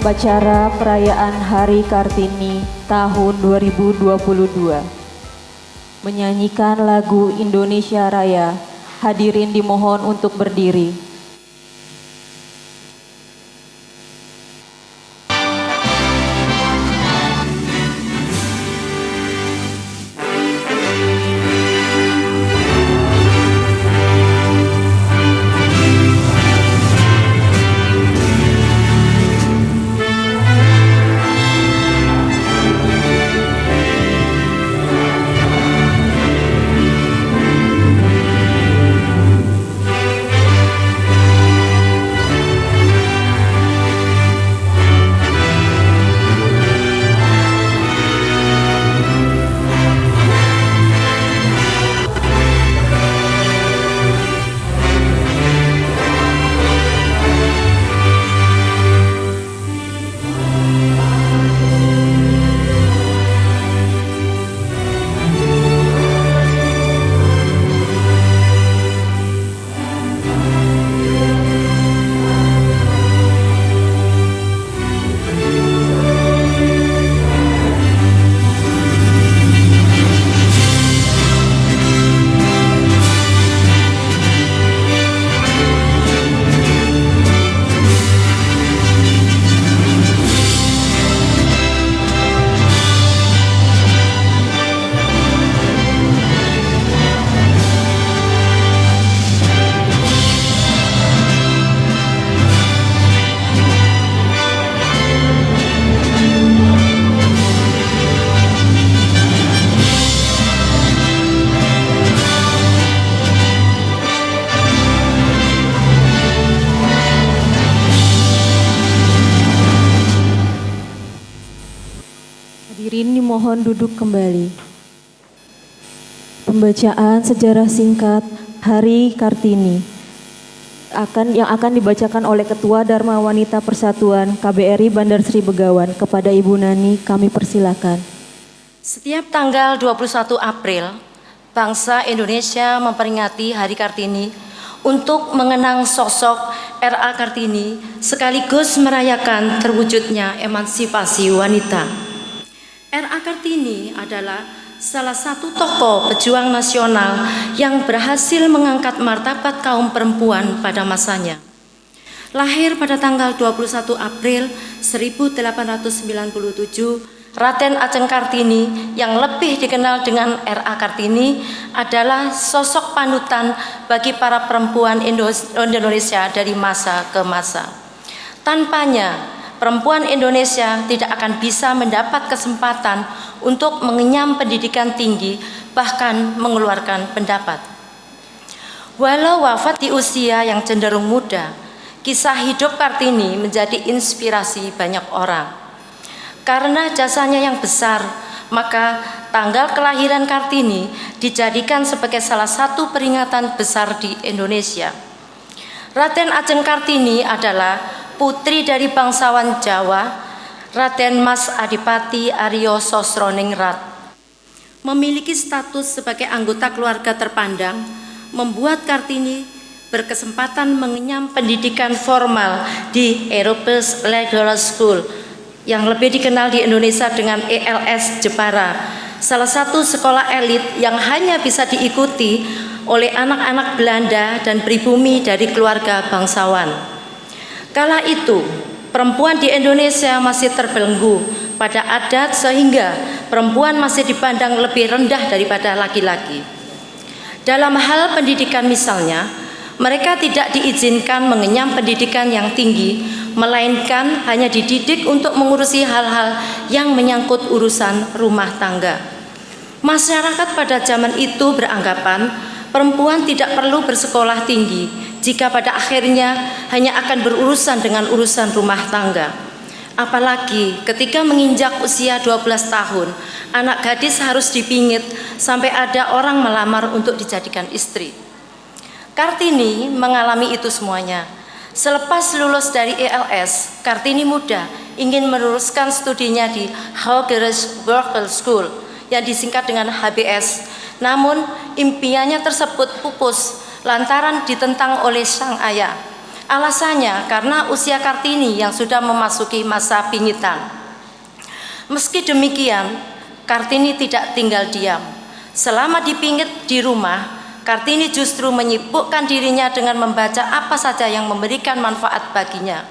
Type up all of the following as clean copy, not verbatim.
upacara perayaan Hari Kartini tahun 2022. Menyanyikan lagu Indonesia Raya, hadirin dimohon untuk berdiri. Hadirin dimohon duduk kembali. Pembacaan sejarah singkat Hari Kartini yang akan dibacakan oleh Ketua Dharma Wanita Persatuan KBRI Bandar Sri Begawan. Kepada Ibu Nani kami persilakan. Setiap tanggal 21 April, bangsa Indonesia memperingati Hari Kartini untuk mengenang sosok R.A. Kartini sekaligus merayakan terwujudnya emansipasi wanita. R.A. Kartini adalah salah satu tokoh pejuang nasional yang berhasil mengangkat martabat kaum perempuan pada masanya. Lahir pada tanggal 21 April 1897, Raden Ajeng Kartini yang lebih dikenal dengan R.A. Kartini adalah sosok panutan bagi para perempuan Indonesia dari masa ke masa. Tanpanya, perempuan Indonesia tidak akan bisa mendapat kesempatan untuk mengenyam pendidikan tinggi, bahkan mengeluarkan pendapat. Walau wafat di usia yang cenderung muda, kisah hidup Kartini menjadi inspirasi banyak orang. Karena jasanya yang besar, maka tanggal kelahiran Kartini dijadikan sebagai salah satu peringatan besar di Indonesia. Raden Ajeng Kartini adalah putri dari bangsawan Jawa, Raden Mas Adipati Aryo Sosroningrat. Memiliki status sebagai anggota keluarga terpandang, membuat Kartini berkesempatan mengenyam pendidikan formal di Europes Legal School yang lebih dikenal di Indonesia dengan ELS Jepara, salah satu sekolah elit yang hanya bisa diikuti oleh anak-anak Belanda dan pribumi dari keluarga bangsawan. Kala itu, perempuan di Indonesia masih terbelenggu pada adat sehingga perempuan masih dipandang lebih rendah daripada laki-laki. Dalam hal pendidikan misalnya, mereka tidak diizinkan mengenyam pendidikan yang tinggi, melainkan hanya dididik untuk mengurusi hal-hal yang menyangkut urusan rumah tangga. Masyarakat pada zaman itu beranggapan perempuan tidak perlu bersekolah tinggi jika pada akhirnya hanya akan berurusan dengan urusan rumah tangga. Apalagi ketika menginjak usia 12 tahun, anak gadis harus dipingit sampai ada orang melamar untuk dijadikan istri. Kartini mengalami itu semuanya. Selepas lulus dari ELS, Kartini muda ingin meneruskan studinya di Hageres World School yang disingkat dengan HBS. Namun impiannya tersebut pupus lantaran ditentang oleh sang ayah. Alasannya karena usia Kartini yang sudah memasuki masa pingitan. Meski demikian, Kartini tidak tinggal diam. Selama dipingit di rumah, Kartini justru menyibukkan dirinya dengan membaca apa saja yang memberikan manfaat baginya.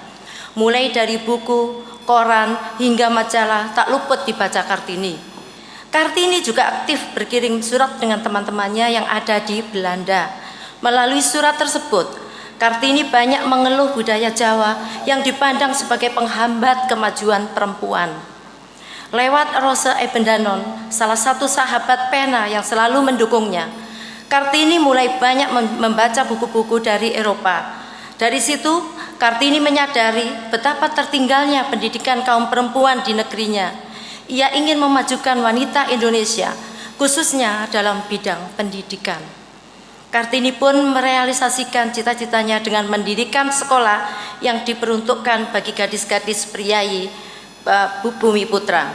Mulai dari buku, koran, hingga majalah tak luput dibaca Kartini. Kartini juga aktif berkirim surat dengan teman-temannya yang ada di Belanda. Melalui surat tersebut, Kartini banyak mengeluh budaya Jawa yang dipandang sebagai penghambat kemajuan perempuan. Lewat Rose Ebendanon, salah satu sahabat pena yang selalu mendukungnya, Kartini mulai banyak membaca buku-buku dari Eropa. Dari situ, Kartini menyadari betapa tertinggalnya pendidikan kaum perempuan di negerinya. Ia ingin memajukan wanita Indonesia, khususnya dalam bidang pendidikan. Kartini pun merealisasikan cita-citanya dengan mendirikan sekolah yang diperuntukkan bagi gadis-gadis priayi Bumi Putra.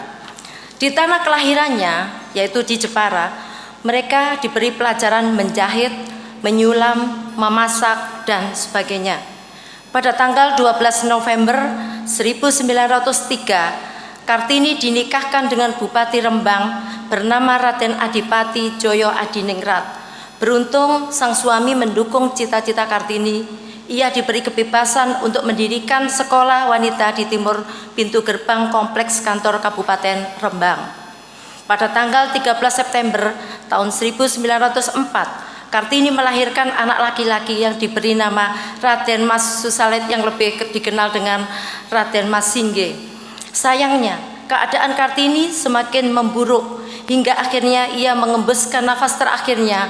Di tanah kelahirannya, yaitu di Jepara, mereka diberi pelajaran menjahit, menyulam, memasak, dan sebagainya. Pada tanggal 12 November 1903, Kartini dinikahkan dengan Bupati Rembang bernama Raden Adipati Joyo Adiningrat. Beruntung sang suami mendukung cita-cita Kartini. Ia diberi kebebasan untuk mendirikan sekolah wanita di timur pintu gerbang kompleks kantor Kabupaten Rembang. Pada tanggal 13 September tahun 1904, Kartini melahirkan anak laki-laki yang diberi nama Raden Mas Susalet yang lebih dikenal dengan Raden Mas Singge. Sayangnya, keadaan Kartini semakin memburuk hingga akhirnya ia mengembuskan nafas terakhirnya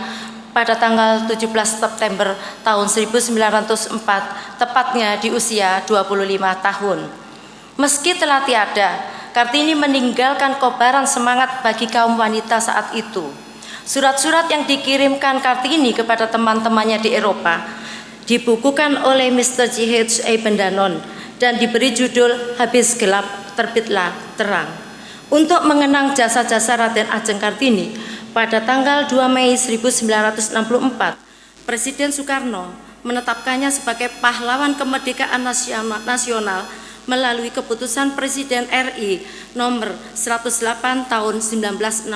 pada tanggal 17 September tahun 1904, tepatnya di usia 25 tahun. Meski telah tiada, Kartini meninggalkan kobaran semangat bagi kaum wanita saat itu. Surat-surat yang dikirimkan Kartini kepada teman-temannya di Eropa dibukukan oleh Mr. J.H. Ebendanon dan diberi judul Habis Gelap Terbitlah Terang. Untuk mengenang jasa-jasa Raden Ajeng Kartini, pada tanggal 2 Mei 1964, Presiden Soekarno menetapkannya sebagai pahlawan kemerdekaan nasional melalui keputusan Presiden RI nomor 108 tahun 1964.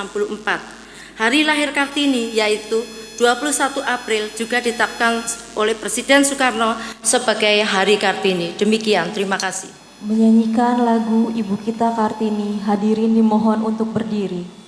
Hari lahir Kartini yaitu 21 April juga ditetapkan oleh Presiden Soekarno sebagai Hari Kartini. Demikian, terima kasih. Menyanyikan lagu Ibu Kita Kartini, hadirin dimohon untuk berdiri.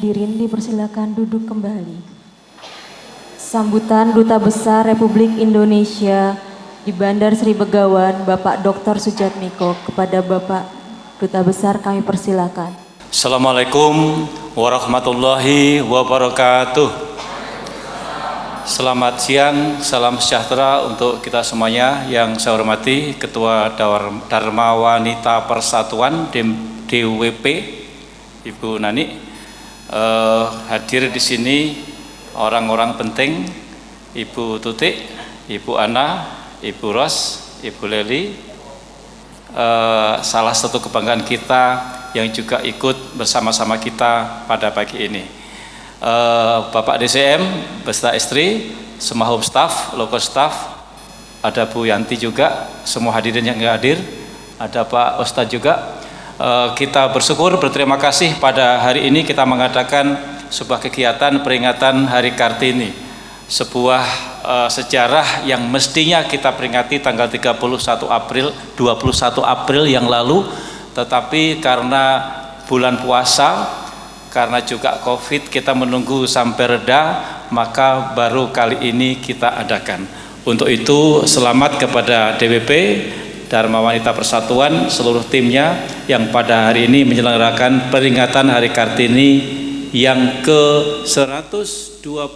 Hadirin dipersilakan duduk kembali. Sambutan Duta Besar Republik Indonesia di Bandar Sri Begawan, Bapak Dr. Sujatmiko. Kepada Bapak Duta Besar kami persilakan. Assalamualaikum warahmatullahi wabarakatuh. Selamat siang, salam sejahtera untuk kita semuanya. Yang saya hormati Ketua Dharma Wanita Persatuan DWP, Ibu Nani, hadir di sini orang-orang penting, Ibu Tutik, Ibu Ana, Ibu Ros, Ibu Leli, salah satu kebanggaan kita yang juga ikut bersama-sama kita pada pagi ini. Bapak DCM beserta istri, semua home staff, local staff, ada Bu Yanti juga, semua hadirin yang hadir, ada Pak Ustadz juga. Kita bersyukur, berterima kasih pada hari ini kita mengadakan sebuah kegiatan peringatan Hari Kartini, sebuah sejarah yang mestinya kita peringati tanggal 21 April yang lalu, tetapi karena bulan puasa, karena juga COVID, kita menunggu sampai reda, maka baru kali ini kita adakan. Untuk itu selamat kepada DWP, Dharma Wanita Persatuan, seluruh timnya yang pada hari ini menyelenggarakan peringatan Hari Kartini yang ke-125.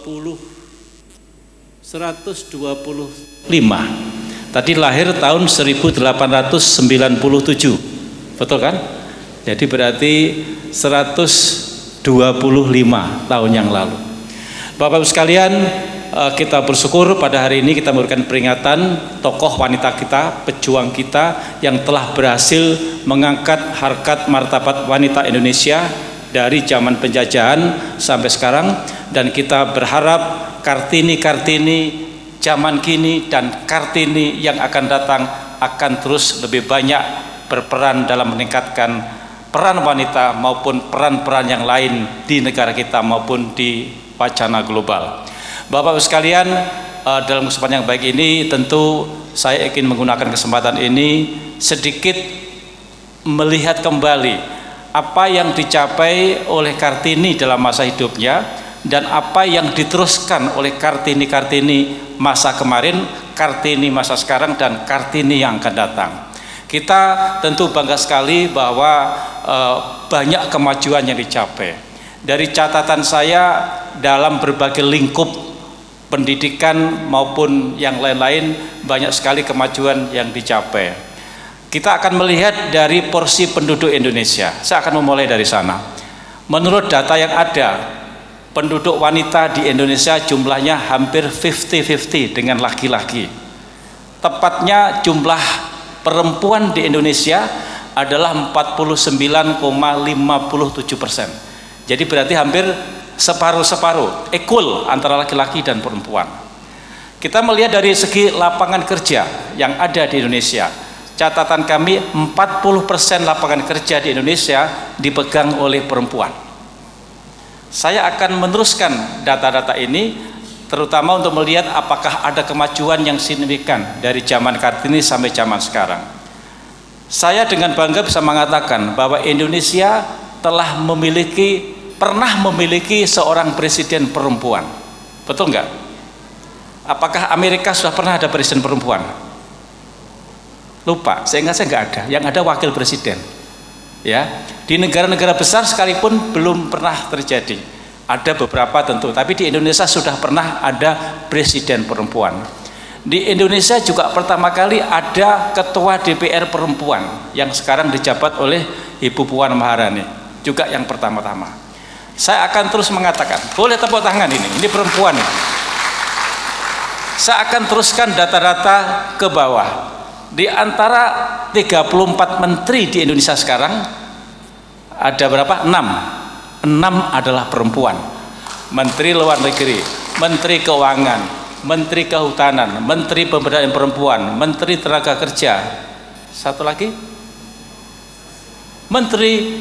Tadi lahir tahun 1897, betul kan? Jadi berarti 125 tahun yang lalu. Bapak Ibu sekalian, kita bersyukur pada hari ini kita memberikan peringatan tokoh wanita kita, pejuang kita yang telah berhasil mengangkat harkat martabat wanita Indonesia dari zaman penjajahan sampai sekarang, dan kita berharap Kartini-Kartini zaman kini dan Kartini yang akan datang akan terus lebih banyak berperan dalam meningkatkan peran wanita maupun peran-peran yang lain di negara kita maupun di wacana global. Bapak Ibu sekalian, dalam kesempatan yang baik ini tentu saya ingin menggunakan kesempatan ini sedikit melihat kembali apa yang dicapai oleh Kartini dalam masa hidupnya dan apa yang diteruskan oleh Kartini-Kartini masa kemarin, Kartini masa sekarang, dan Kartini yang akan datang. Kita tentu bangga sekali bahwa banyak kemajuan yang dicapai. Dari catatan saya dalam berbagai lingkup pendidikan maupun yang lain-lain, banyak sekali kemajuan yang dicapai. Kita akan melihat dari porsi penduduk Indonesia. Saya akan memulai dari sana. Menurut data yang ada, penduduk wanita di Indonesia jumlahnya hampir 50-50 dengan laki-laki. Tepatnya jumlah perempuan di Indonesia adalah 49,57%. Jadi berarti hampir separuh-separuh, equal antara laki-laki dan perempuan. Kita melihat dari segi lapangan kerja yang ada di Indonesia. Catatan kami 40% lapangan kerja di Indonesia dipegang oleh perempuan. Saya akan meneruskan data-data ini terutama untuk melihat apakah ada kemajuan yang signifikan dari zaman Kartini sampai zaman sekarang. Saya dengan bangga bisa mengatakan bahwa Indonesia pernah memiliki seorang presiden perempuan. Betul nggak? Apakah Amerika sudah pernah ada presiden perempuan? Lupa, saya nggak ada. Yang ada wakil presiden. Ya, di negara-negara besar sekalipun belum pernah terjadi. Ada beberapa tentu, tapi di Indonesia sudah pernah ada presiden perempuan. Di Indonesia juga pertama kali ada ketua DPR perempuan yang sekarang dijabat oleh Ibu Puan Maharani, juga yang pertama-tama. Saya akan terus mengatakan, boleh tepuk tangan ini perempuan ini. Saya akan teruskan data-data ke bawah. Di antara 34 menteri di Indonesia sekarang ada berapa? 6 adalah perempuan. Menteri Luar Negeri, Menteri Keuangan, Menteri Kehutanan, Menteri Pemberdayaan Perempuan, Menteri Tenaga Kerja, satu lagi Menteri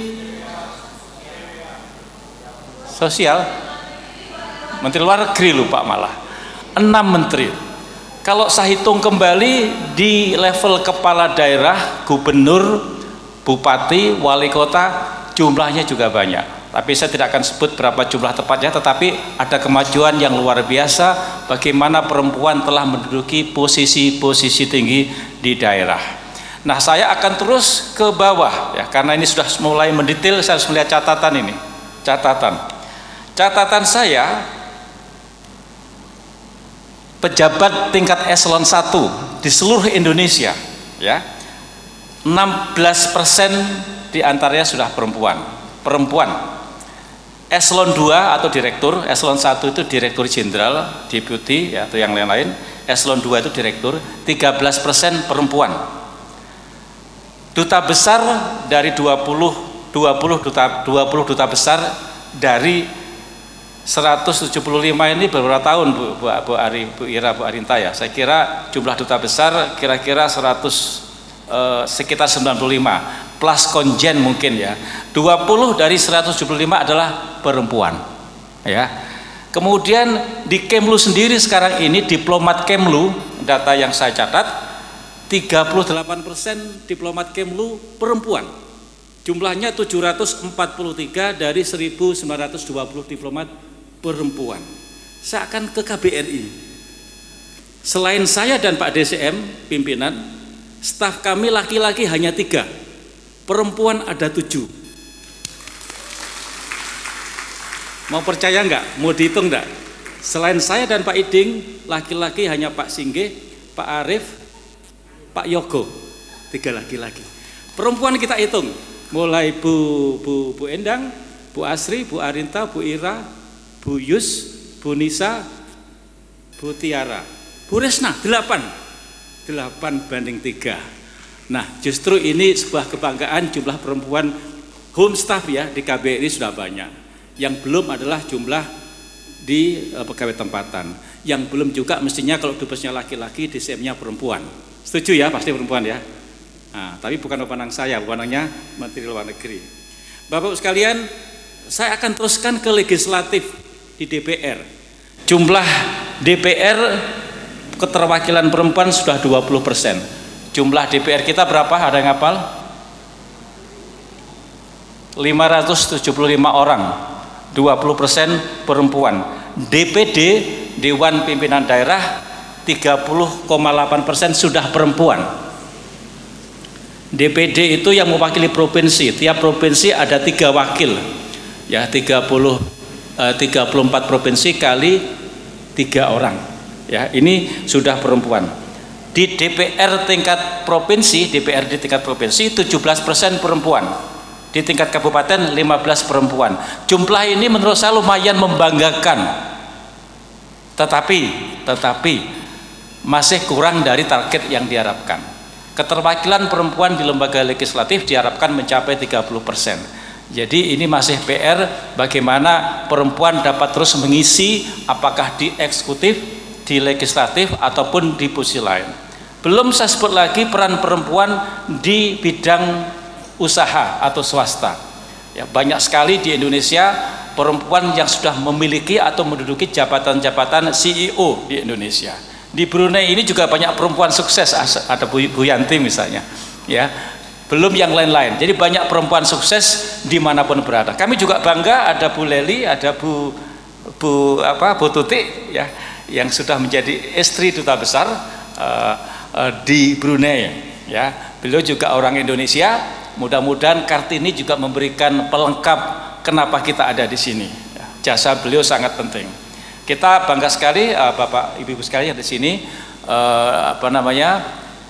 Sosial, Menteri Luar Negeri lupa malah. 6 menteri. Kalau saya hitung kembali di level kepala daerah, gubernur, bupati, wali kota, jumlahnya juga banyak. Tapi saya tidak akan sebut berapa jumlah tepatnya, tetapi ada kemajuan yang luar biasa bagaimana perempuan telah menduduki posisi-posisi tinggi di daerah. Nah, saya akan terus ke bawah ya, karena ini sudah mulai mendetail. Saya harus melihat catatan ini. Catatan saya, pejabat tingkat eselon 1 di seluruh Indonesia ya, 16% diantaranya sudah perempuan. Eselon 2 atau direktur, eselon 1 itu direktur jenderal, deputi ya, atau yang lain-lain. Eselon 2 itu direktur, 13% perempuan. Duta besar dari 20 duta besar dari 175 ini beberapa tahun Bu Arinta ya. Saya kira jumlah duta besar kira-kira sekitar 95 plus konjen mungkin ya. 20 dari 175 adalah perempuan ya. Kemudian di Kemlu sendiri sekarang ini, diplomat Kemlu, data yang saya catat, 38% diplomat Kemlu perempuan. Jumlahnya 743 dari 1920 diplomat perempuan. Saya akan ke KBRI. Selain saya dan Pak DCM pimpinan, staf kami laki-laki hanya 3, perempuan ada 7. Mau percaya enggak? Mau dihitung enggak? Selain saya dan Pak Iding, laki-laki hanya Pak Singge, Pak Arif, Pak Yogo, 3 laki-laki. Perempuan kita hitung, mulai Bu Endang, Bu Asri, Bu Arinta, Bu Ira, Bu Yus, Bu Nisa, Bu Tiara, Bu Resna, 8 banding 3. Nah, justru ini sebuah kebanggaan, jumlah perempuan home staff ya di KBRI sudah banyak. Yang belum adalah jumlah di pegawai tempatan. Yang belum juga mestinya kalau dubesnya laki-laki, DCM-nya perempuan. Setuju ya, pasti perempuan ya. Nah, tapi bukan wewenang saya, wewenangnya Menteri Luar Negeri. Bapak sekalian, saya akan teruskan ke legislatif di DPR. Jumlah DPR keterwakilan perempuan sudah 20%. Jumlah DPR kita berapa? Ada yang hafal? 575 orang, 20% perempuan. DPD, Dewan Pimpinan Daerah, 30,8% sudah perempuan. DPD itu yang mewakili provinsi. Tiap provinsi ada 3 wakil. Ya, 34 provinsi kali 3 orang. Ya, ini sudah perempuan. Di DPR tingkat provinsi, DPRD tingkat provinsi 17% perempuan. Di tingkat kabupaten 15 perempuan. Jumlah ini menurut saya lumayan membanggakan. Tetapi masih kurang dari target yang diharapkan. Keterwakilan perempuan di lembaga legislatif diharapkan mencapai 30%. Jadi ini masih PR bagaimana perempuan dapat terus mengisi apakah di eksekutif, di legislatif ataupun di posisi lain. Belum saya sebut lagi peran perempuan di bidang usaha atau swasta. Ya, banyak sekali di Indonesia perempuan yang sudah memiliki atau menduduki jabatan-jabatan CEO di Indonesia. Di Brunei ini juga banyak perempuan sukses, ada Bu Yanti misalnya. Ya, belum yang lain-lain. Jadi banyak perempuan sukses dimanapun berada. Kami juga bangga ada Bu Leli, ada Bu Tuti ya, yang sudah menjadi istri duta besar di Brunei ya. Beliau juga orang Indonesia. Mudah-mudahan Kartini juga memberikan pelengkap kenapa kita ada di sini. Jasa beliau sangat penting. Kita bangga sekali Bapak Ibu sekalian di sini.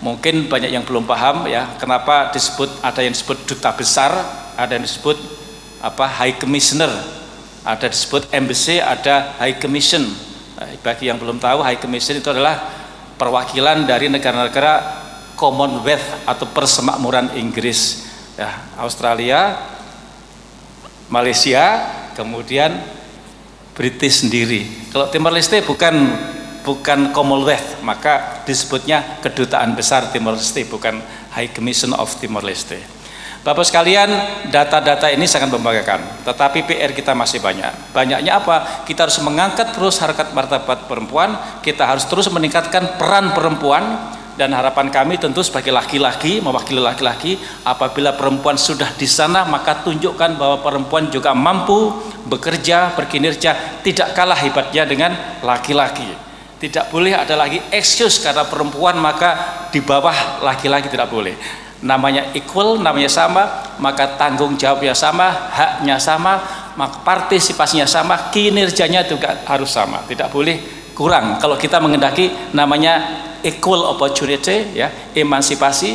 Mungkin banyak yang belum paham ya kenapa ada yang disebut duta besar, ada yang disebut High Commissioner, ada disebut embassy, ada High Commission. Bagi yang belum tahu, High Commission itu adalah perwakilan dari negara-negara Commonwealth atau Persemakmuran Inggris. Ya, Australia, Malaysia, kemudian British sendiri. Kalau Timor Leste bukan Commonwealth, maka disebutnya Kedutaan Besar Timor Leste, bukan High Commission of Timor Leste. Bapak sekalian, data-data ini sangat membanggakan, tetapi PR kita masih banyak. Banyaknya apa? Kita harus mengangkat terus harkat martabat perempuan, kita harus terus meningkatkan peran perempuan Dan harapan kami tentu sebagai laki-laki, mewakili laki-laki, apabila perempuan sudah di sana, maka tunjukkan bahwa perempuan juga mampu bekerja, berkinerja, tidak kalah hebatnya dengan laki-laki. Tidak boleh ada lagi excuse karena perempuan maka di bawah laki-laki, tidak boleh. Namanya equal, namanya sama, maka tanggung jawabnya sama, haknya sama, maka partisipasinya sama, kinerjanya juga harus sama, tidak boleh kurang. Kalau kita mengendaki namanya equal opportunity, ya, emansipasi,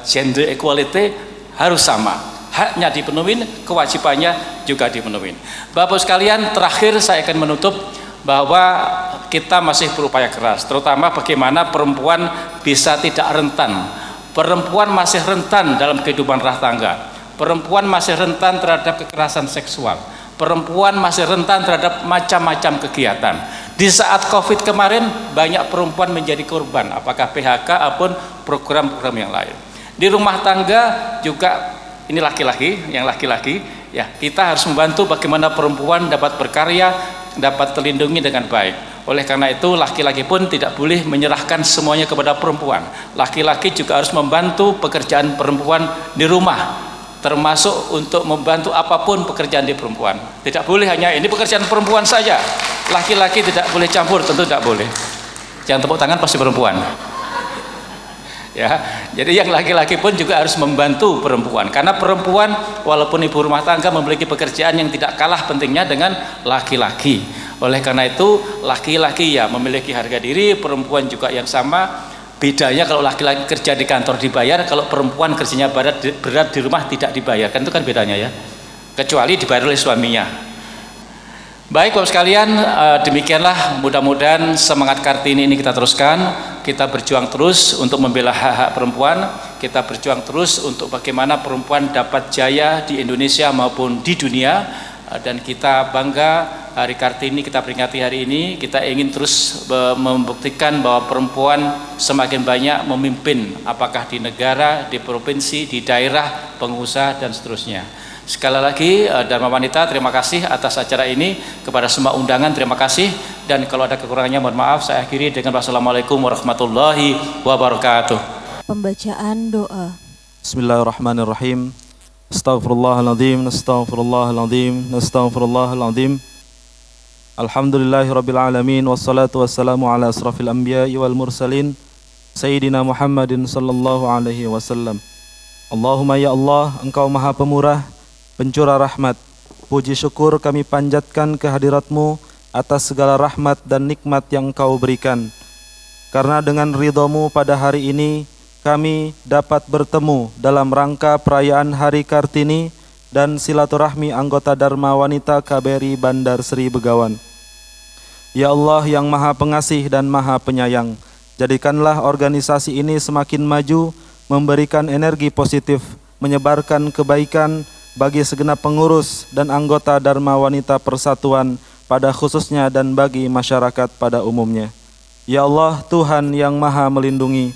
gender equality, harus sama, haknya dipenuhi, kewajibannya juga dipenuhi. Bapak sekalian, terakhir saya akan menutup bahwa kita masih berupaya keras, terutama bagaimana perempuan bisa tidak rentan. Perempuan masih rentan dalam kehidupan rumah tangga, perempuan masih rentan terhadap kekerasan seksual, perempuan masih rentan terhadap macam-macam kegiatan. Di saat COVID kemarin banyak perempuan menjadi korban, apakah PHK ataupun program-program yang lain. Di rumah tangga juga, ini laki-laki, yang laki-laki, ya, kita harus membantu bagaimana perempuan dapat berkarya, dapat terlindungi dengan baik. Oleh karena itu laki-laki pun tidak boleh menyerahkan semuanya kepada perempuan. Laki-laki juga harus membantu pekerjaan perempuan di rumah, termasuk untuk membantu apapun pekerjaan di perempuan. Tidak boleh hanya ini pekerjaan perempuan saja, laki-laki tidak boleh campur, tentu tidak boleh. Jangan tepuk tangan pasti perempuan. Ya, jadi yang laki-laki pun juga harus membantu perempuan, karena perempuan walaupun ibu rumah tangga memiliki pekerjaan yang tidak kalah pentingnya dengan laki-laki. Oleh karena itu laki-laki ya memiliki harga diri, perempuan juga yang sama. Bedanya kalau laki-laki kerja di kantor dibayar, kalau perempuan kerjanya berat di rumah tidak dibayar, kan itu kan bedanya ya, kecuali dibayar oleh suaminya. Baik Bapak sekalian, demikianlah, mudah-mudahan semangat Kartini ini kita teruskan. Kita berjuang terus untuk membela hak-hak perempuan, kita berjuang terus untuk bagaimana perempuan dapat jaya di Indonesia maupun di dunia. Dan kita bangga Hari Kartini kita peringati hari ini, kita ingin terus membuktikan bahwa perempuan semakin banyak memimpin, apakah di negara, di provinsi, di daerah, pengusaha dan seterusnya. Sekali lagi Dharma Wanita terima kasih atas acara ini, kepada semua undangan terima kasih, dan kalau ada kekurangannya mohon maaf. Saya akhiri dengan wassalamualaikum warahmatullahi wabarakatuh. Pembacaan doa. Bismillahirrahmanirrahim. Astaghfirullahaladzim, astaghfirullahaladzim, astaghfirullahaladzim. Alhamdulillahirabbil alamin, wassalatu wassalamu ala asrafil anbiya'i wal mursalin Sayyidina Muhammadin sallallahu alaihi wasallam. Allahumma ya Allah, Engkau Maha Pemurah, Pencurah rahmat. Puji syukur kami panjatkan kehadirat-Mu atas segala rahmat dan nikmat yang Engkau berikan. Karena dengan ridha-Mu pada hari ini kami dapat bertemu dalam rangka perayaan Hari Kartini dan silaturahmi anggota Dharma Wanita KBRI Bandar Sri Begawan. Ya Allah yang Maha Pengasih dan Maha Penyayang, jadikanlah organisasi ini semakin maju, memberikan energi positif, menyebarkan kebaikan bagi segenap pengurus dan anggota Dharma Wanita Persatuan pada khususnya dan bagi masyarakat pada umumnya. Ya Allah Tuhan yang Maha Melindungi,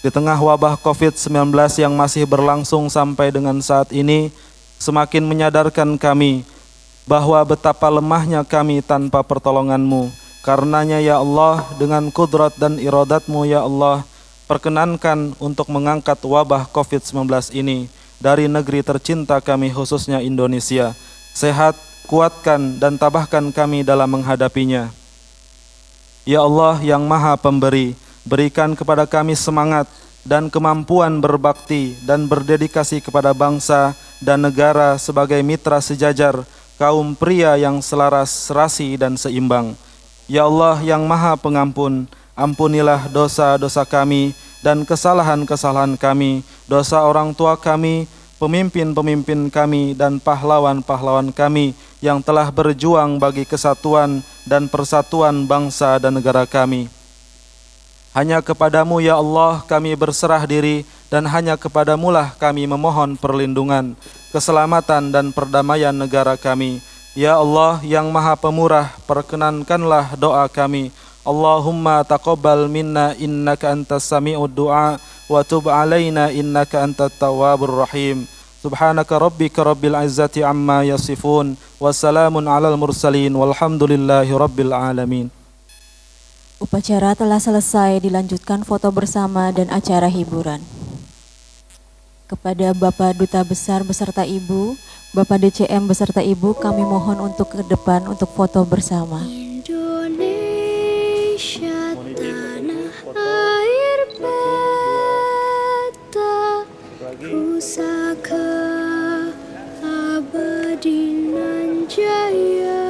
di tengah wabah COVID-19 yang masih berlangsung sampai dengan saat ini, semakin menyadarkan kami bahwa betapa lemahnya kami tanpa pertolongan-Mu. Karenanya ya Allah, dengan kudrat dan iradat-Mu ya Allah, perkenankan untuk mengangkat wabah COVID-19 ini dari negeri tercinta kami khususnya Indonesia. Sehat, kuatkan dan tabahkan kami dalam menghadapinya. Ya Allah yang Maha Pemberi, berikan kepada kami semangat dan kemampuan berbakti dan berdedikasi kepada bangsa dan negara sebagai mitra sejajar, kaum pria yang selaras, serasi dan seimbang. Ya Allah yang Maha Pengampun, ampunilah dosa-dosa kami dan kesalahan-kesalahan kami, dosa orang tua kami, pemimpin-pemimpin kami dan pahlawan-pahlawan kami yang telah berjuang bagi kesatuan dan persatuan bangsa dan negara kami. Hanya kepadamu ya Allah kami berserah diri, dan hanya kepadamulah kami memohon perlindungan, keselamatan dan perdamaian negara kami. Ya Allah yang Maha Pemurah, perkenankanlah doa kami. Allahumma taqabbal minna innaka antas sami'ud du'a wa tub alaina innaka antat tawwabur rahim. Subhanaka rabbika rabbil izzati amma yasifun, wassalamun alal mursalin walhamdulillahi rabbil alamin. Upacara telah selesai, dilanjutkan foto bersama dan acara hiburan. Kepada Bapak Duta Besar beserta Ibu, Bapak DCM beserta Ibu, kami mohon untuk ke depan untuk foto bersama. Indonesia tanah air beta pusaka abadi nan jaya.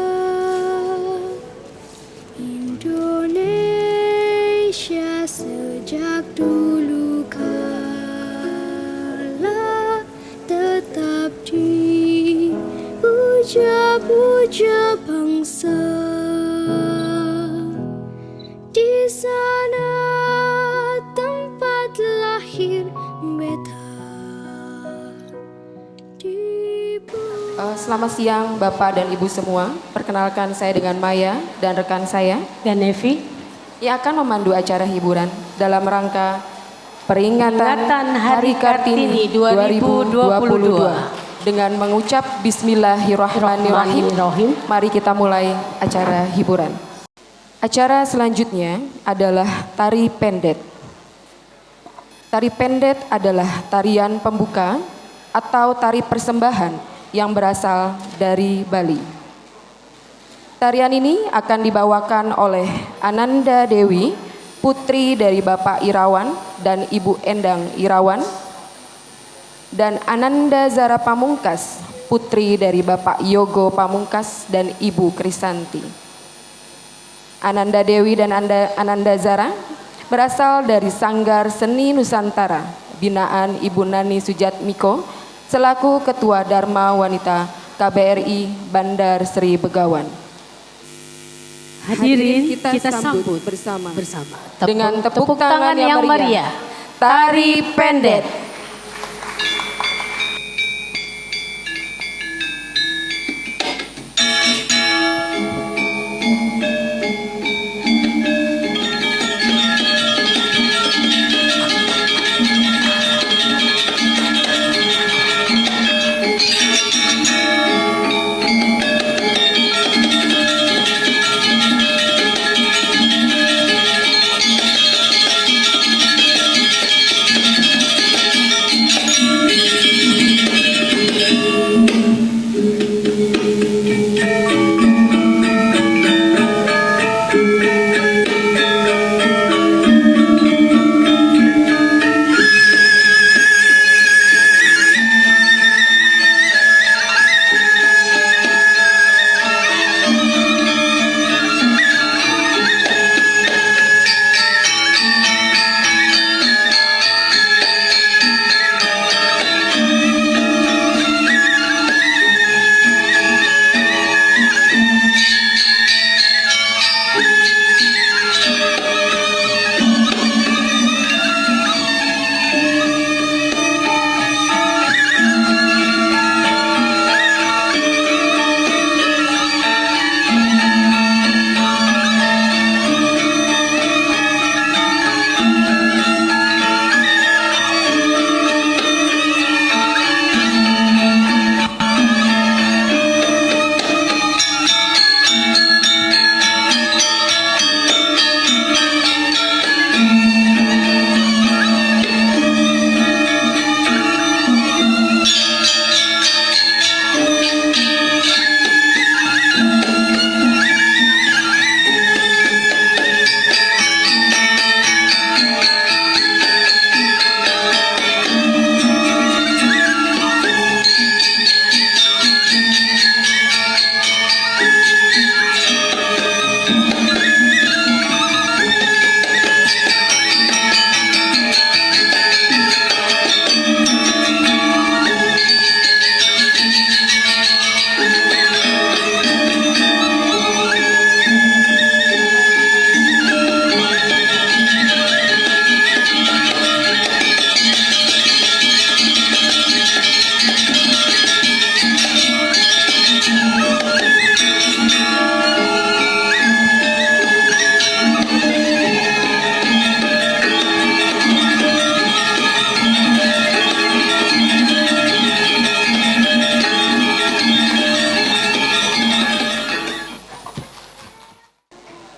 Indonesia sejak dulu kala tetap dipuja-puja bangsa. Di sana tempat lahir beta. Selamat siang Bapak dan Ibu semua. Perkenalkan saya dengan Maya dan rekan saya dan Nevi yang akan memandu acara hiburan dalam rangka peringatan Hari Kartini 2022 dengan mengucap Bismillahirrahmanirrahim. Mari kita mulai acara hiburan. Acara selanjutnya adalah tari pendet. Tari pendet adalah tarian pembuka atau tari persembahan yang berasal dari Bali. Tarian ini akan dibawakan oleh Ananda Dewi, putri dari Bapak Irawan dan Ibu Endang Irawan, dan Ananda Zara Pamungkas, putri dari Bapak Yogo Pamungkas dan Ibu Krisanti. Ananda Dewi dan Ananda Zara berasal dari Sanggar Seni Nusantara, binaan Ibu Nani Sujatmiko, selaku Ketua Dharma Wanita KBRI Bandar Sri Begawan. Hadirin kita sambut bersama Tepuk- dengan tepuk tangan yang meriah. Tari pendet.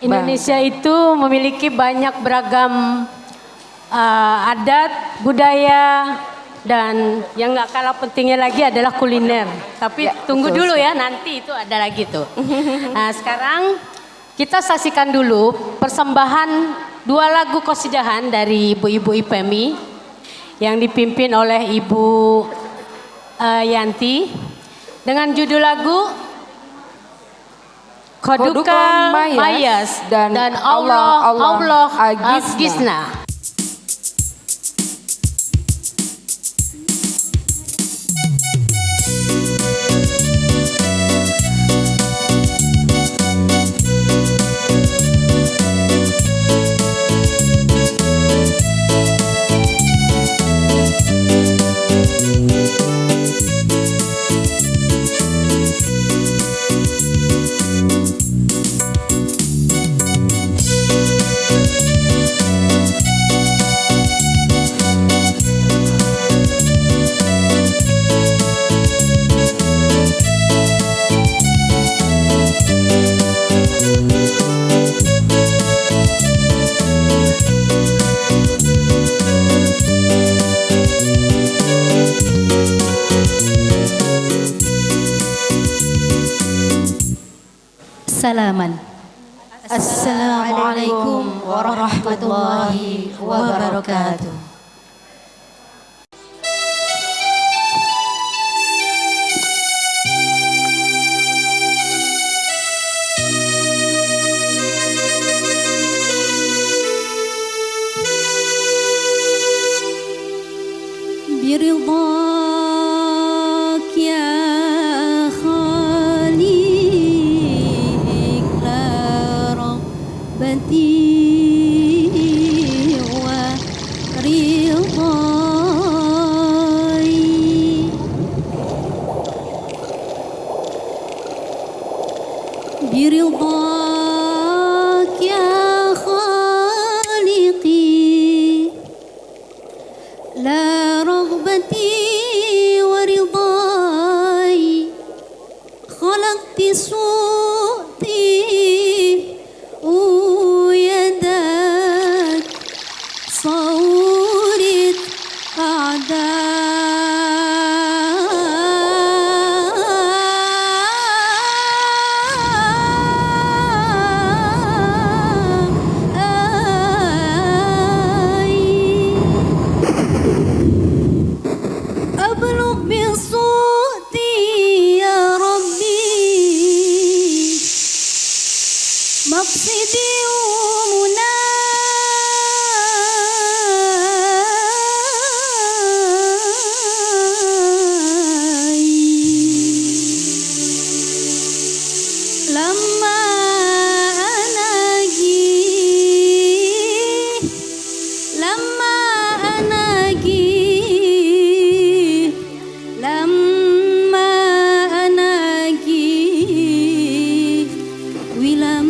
Indonesia itu memiliki banyak beragam adat, budaya, dan yang nggak kalah pentingnya lagi adalah kuliner. Tapi Ya, tunggu betul dulu ya, nanti itu ada lagi tuh. Nah, sekarang kita saksikan dulu persembahan 2 lagu qasidahan dari ibu-ibu IPMI yang dipimpin oleh Ibu Yanti dengan judul lagu Kodukan Mayas dan Allah Agisna. Salaman. Assalamualaikum warahmatullahi wabarakatuh. برضاك يا خالق لا رغبتي ورضاي برضاك يا خالقي لا رغبتي ورضاي خلقت صوتي ويدك صورت أعدائي أبلغ بصوتي يا ربي مقصدي ومناي لما أناجي ولما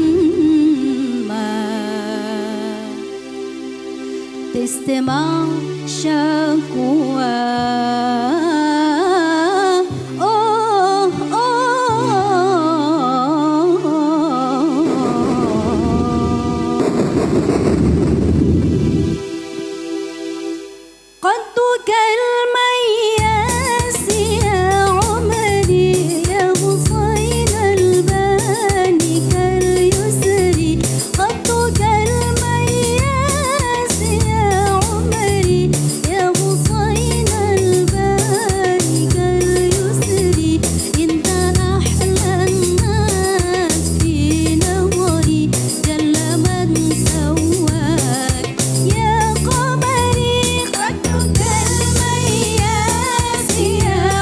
تستمع شكوى قدك المياس يا عمري يا بصير الباني كاليسري قدك المياس يا عمري يا بصير الباني كاليسري انت احلى الناس في نظري جل من سواك يا قمري قدك المياس يا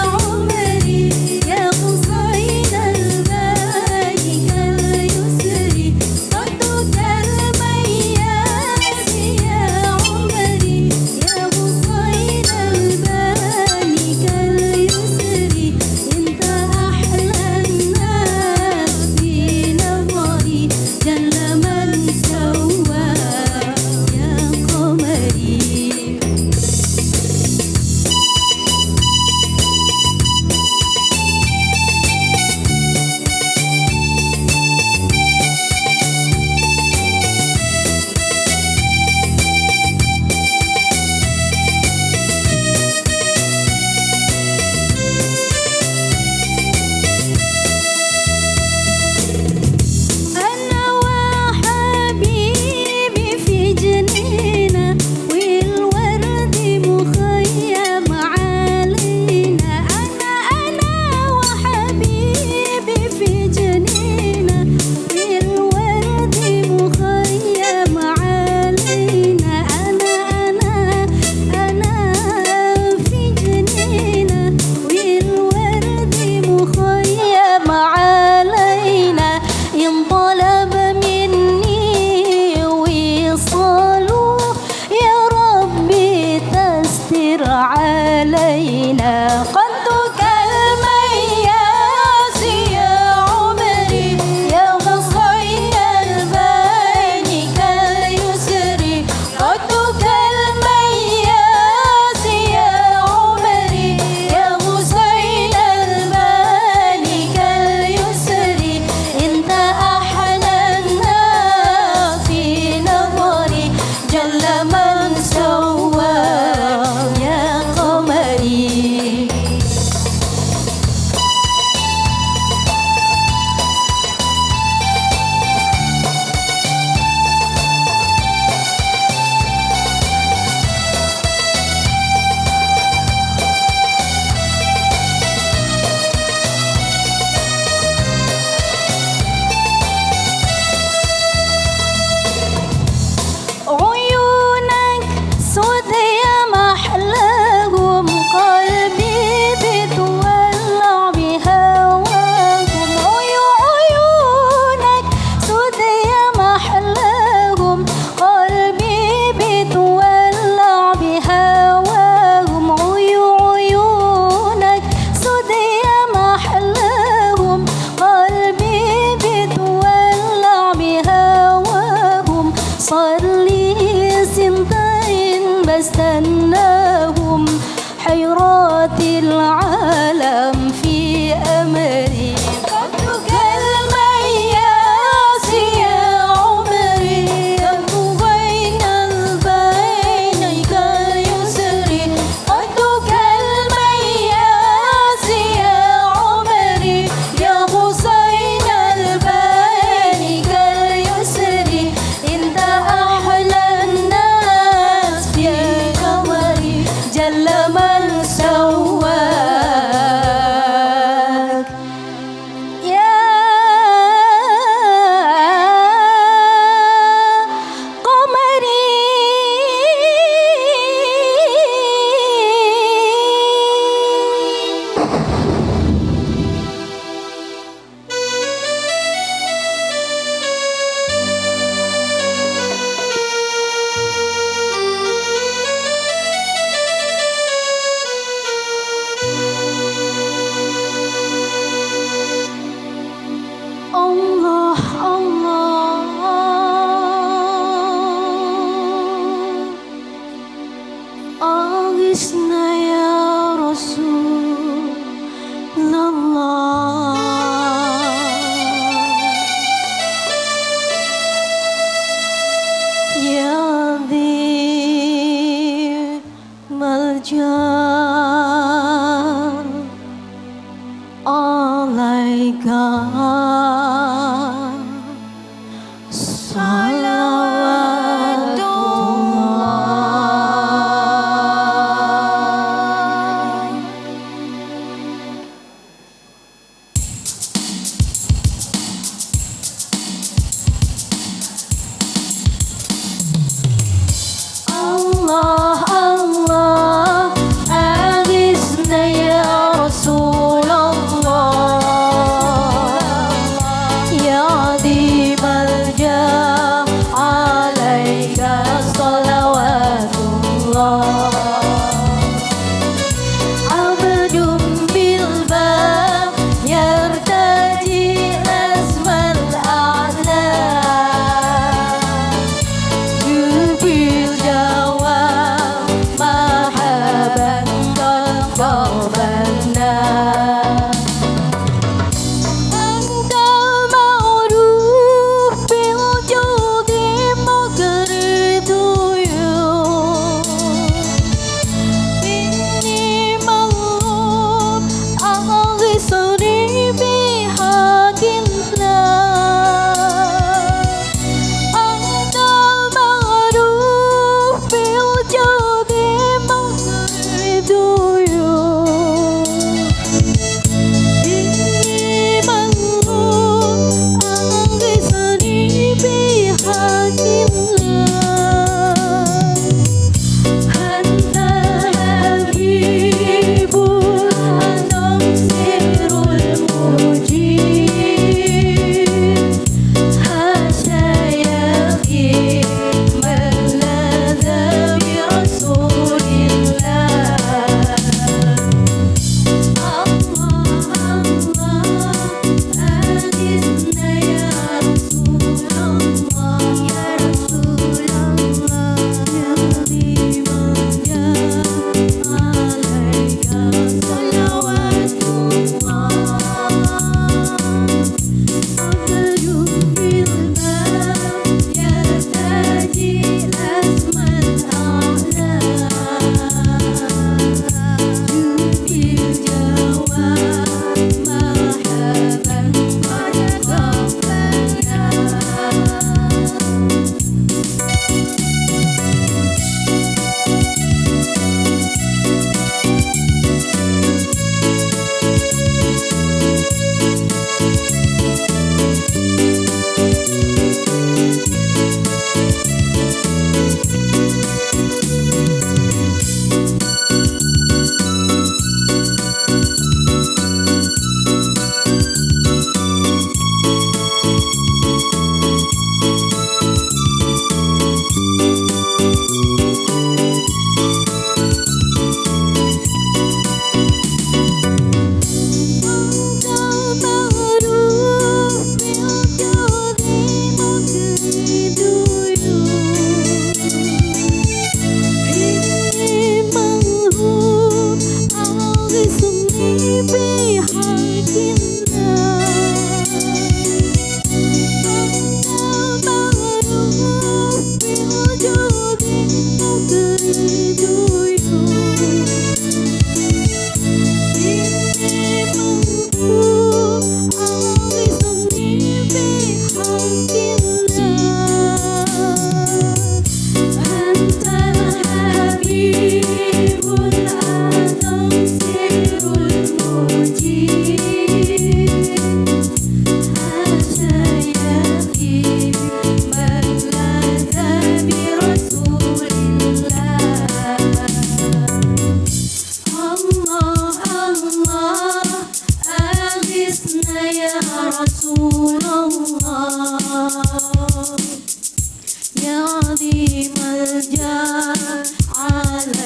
أرسلناهم حيرات العالم في أمري قدك المياس يا عمري تمض بين البين كاليسر قدك المياس يا عمري يا حسين البين كاليسر انت أحلى الناس في قمري جل من سواك يا قمري Allah Allah Aghithna ya Rasulullah Ya Dhi Maljan Alaika salawatullah. Allah Allah Aghithna ya Rasulullah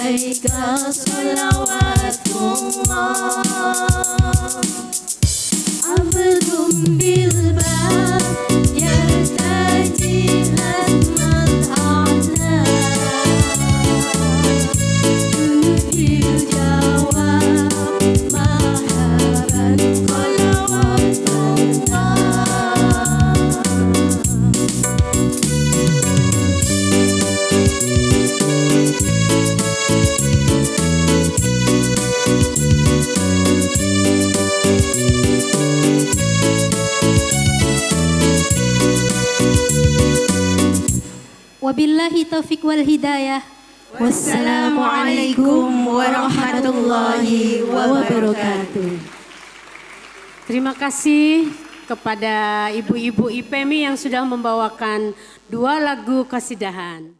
عليك صلوات الله عبد بالباب يرتجي هدما أعلى في الجواب مرحبا صلوات الله. Wabillahi taufiq wal hidayah. Wassalamualaikum warahmatullahi wabarakatuh. Terima kasih kepada ibu-ibu IPMI yang sudah membawakan 2 lagu qasidahan.